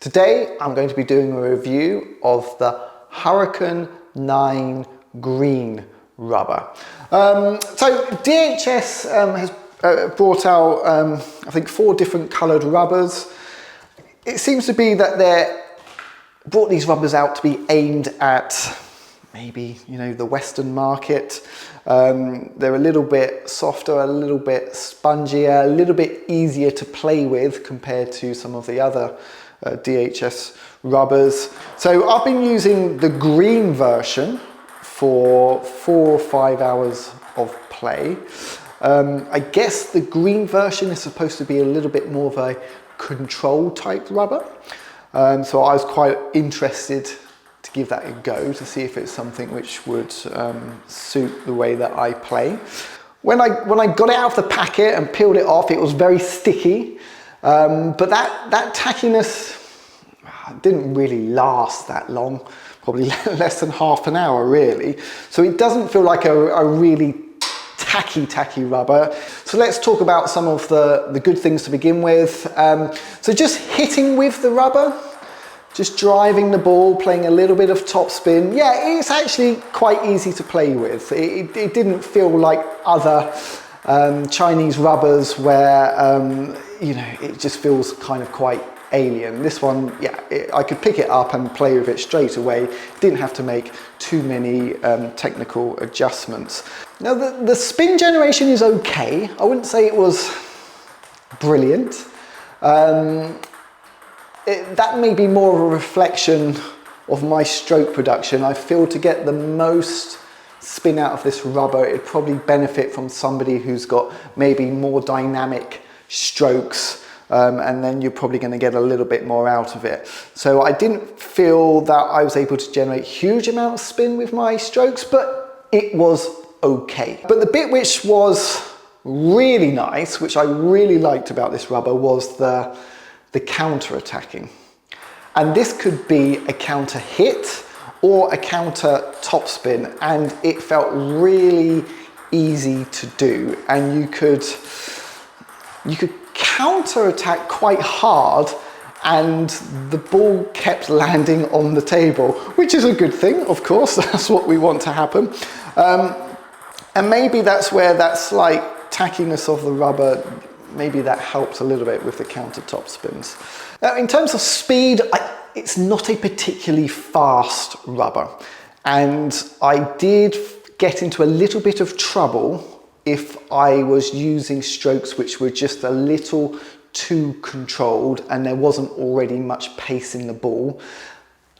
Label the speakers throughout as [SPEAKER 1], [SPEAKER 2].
[SPEAKER 1] Today I'm going to be doing a review of the Hurricane 9 green rubber. So DHS has brought out I think 4 different coloured rubbers. It seems to be that they brought these rubbers out to be aimed at maybe, the Western market. They're a little bit softer, a little bit spongier, a little bit easier to play with compared to some of the other DHS rubbers. So I've been using the green version for 4 or 5 hours of play. I guess the green version is supposed to be a little bit more of a control type rubber. So I was quite interested to give that a go to see if it's something which would suit the way that I play. When I got it out of the packet and peeled it off, it was very sticky. But that tackiness didn't really last that long, probably less than half an hour really. So it doesn't feel like a really tacky rubber. So let's talk about some of the good things to begin with. So just hitting with the rubber, just driving the ball, playing a little bit of topspin. Yeah, it's actually quite easy to play with. It didn't feel like other Chinese rubbers where it just feels kind of quite alien. This one, yeah, I could pick it up and play with it straight away. Didn't have to make too many technical adjustments. Now the spin generation is okay. I wouldn't say it was brilliant. That may be more of a reflection of my stroke production. I feel to get the most spin out of this rubber, it'd probably benefit from somebody who's got maybe more dynamic strokes, and then you're probably going to get a little bit more out of it. So I didn't feel that I was able to generate huge amount of spin with my strokes, but it was okay. But the bit which was really nice, which I really liked about this rubber, was the counter attacking. And this could be a counter hit or a counter topspin, and it felt really easy to do. And you could counter attack quite hard and the ball kept landing on the table, which is a good thing, of course. That's what we want to happen. And maybe that's where that slight tackiness of the rubber, maybe that helps a little bit with the counter top spins. Now, in terms of speed, it's not a particularly fast rubber. And I did get into a little bit of trouble if I was using strokes which were just a little too controlled and there wasn't already much pace in the ball.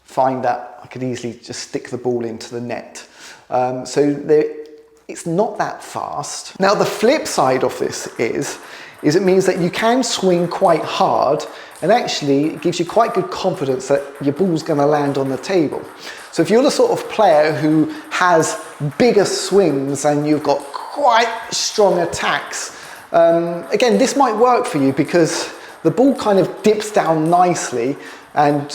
[SPEAKER 1] Find that I could easily just stick the ball into the net. It's not that fast. Now, the flip side of this is it means that you can swing quite hard, and actually it gives you quite good confidence that your ball's going to land on the table. So if you're the sort of player who has bigger swings and you've got quite strong attacks, again, this might work for you because the ball kind of dips down nicely, and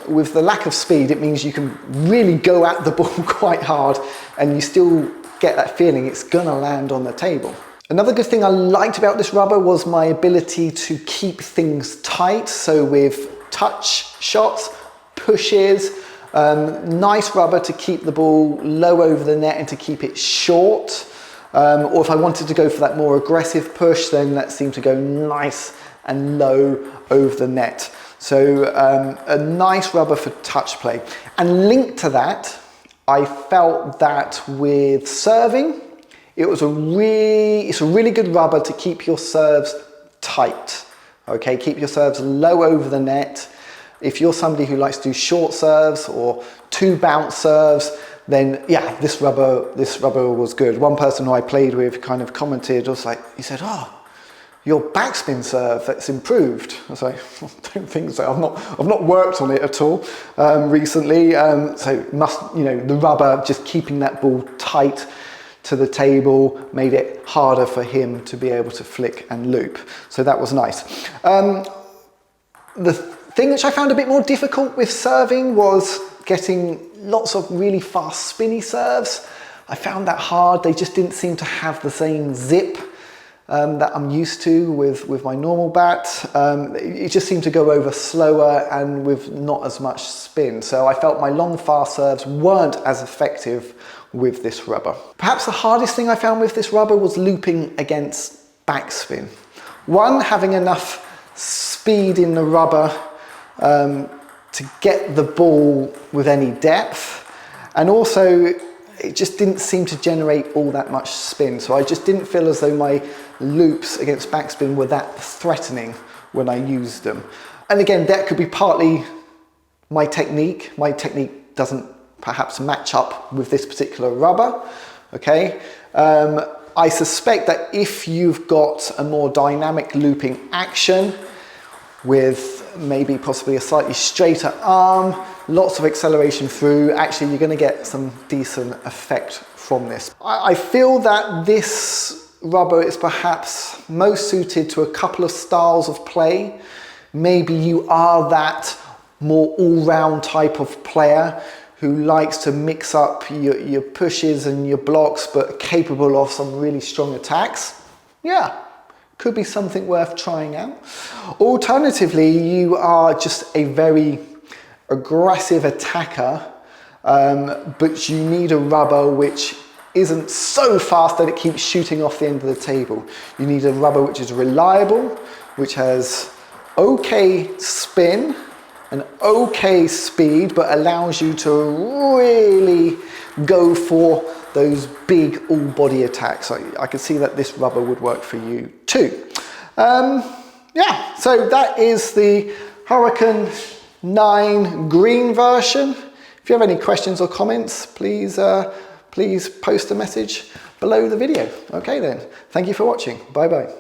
[SPEAKER 1] with the lack of speed, it means you can really go at the ball quite hard and you still get that feeling it's gonna land on the table. Another good thing I liked about this rubber was my ability to keep things tight. So with touch shots, pushes, nice rubber to keep the ball low over the net and to keep it short. Or if I wanted to go for that more aggressive push, then that seemed to go nice and low over the net. So a nice rubber for touch play. And linked to that, I felt that with serving, it's a really good rubber to keep your serves tight. Okay, keep your serves low over the net. If you're somebody who likes to do short serves or 2 bounce serves, then yeah, this rubber was good. One person who I played with kind of commented, he said, "Oh, your backspin serve, that's improved." I was like, I don't think so. I've not worked on it at all recently. So the rubber just keeping that ball tight to the table made it harder for him to be able to flick and loop. So that was nice. The thing which I found a bit more difficult with serving was getting lots of really fast spinny serves. I found that hard. They just didn't seem to have the same zip that I'm used to with my normal bat. It just seemed to go over slower and with not as much spin. So I felt my long fast serves weren't as effective with this rubber. Perhaps the hardest thing I found with this rubber was looping against backspin. One, having enough speed in the rubber to get the ball with any depth, and also it just didn't seem to generate all that much spin. So I just didn't feel as though my loops against backspin were that threatening when I used them. And again, that could be partly my technique. My technique doesn't perhaps match up with this particular rubber, okay? I suspect that if you've got a more dynamic looping action with maybe possibly a slightly straighter arm, lots of acceleration through, actually you're going to get some decent effect from this. I feel that this rubber is perhaps most suited to a couple of styles of play. Maybe you are that more all-round type of player who likes to mix up your pushes and your blocks, but capable of some really strong attacks. Yeah, could be something worth trying out. Alternatively, you are just a very aggressive attacker, but you need a rubber which isn't so fast that it keeps shooting off the end of the table. You need a rubber which is reliable, which has okay spin and okay speed, but allows you to really go for those big all-body attacks. I can see that this rubber would work for you too. Yeah, so that is the Hurricane 9 green version. If you have any questions or comments, please post a message below the video. Okay then, thank you for watching. Bye bye.